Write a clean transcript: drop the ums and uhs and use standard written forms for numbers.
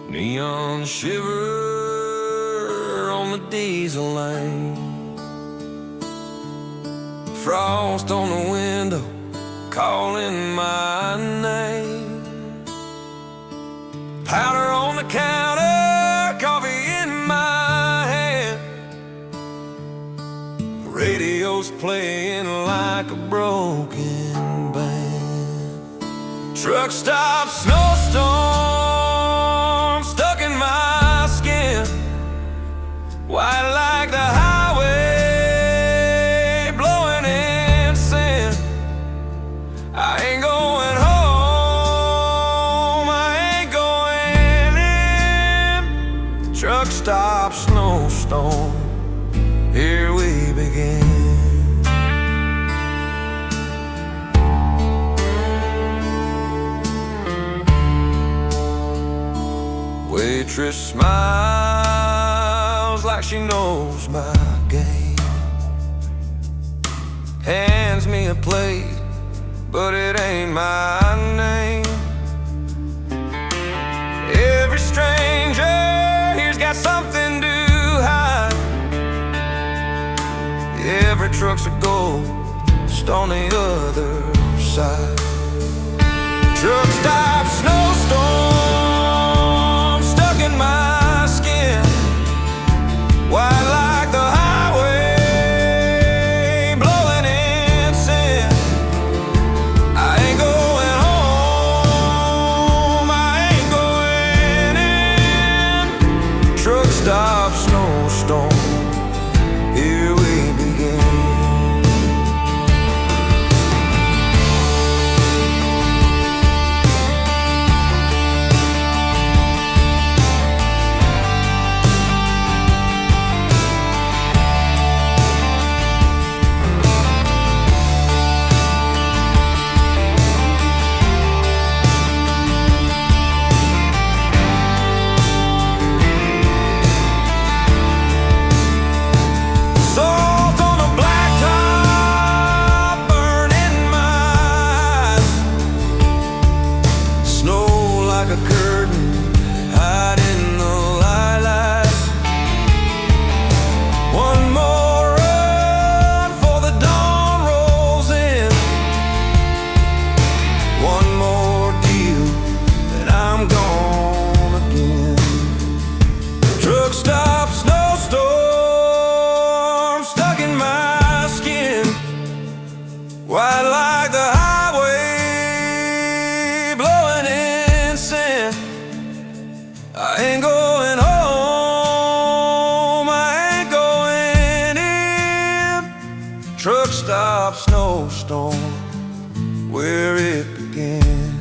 Neon shiver on the diesel lane, frost on the window calling my name, powder on the counter, coffee in my hand, radio's playing like a broken band. Truck stop, snowstorm stuck in my skin, white like the highway blowing in sin. I ain't going home, I ain't going in. Truck stop, snowstorm, here we begin. Waitress smiles like she knows my game, hands me a plate, but it ain't my name. Every stranger here's got something to hide. Every truck's a ghost on the other side. Truck stop, snowstorm stuck in my skin, white like the highway blowing in sin. I ain't going home, I ain't going in. Truck stop, snowstorm, here we begin. Like a curtain hiding the lilacs. One more run for the dawn rolls in. One more deal and I'm gone again. Truck stop, snowstorm stuck in my skin, white like the highway blowing in. I ain't going home, I ain't going in. Truck stop, snowstorm, where it began.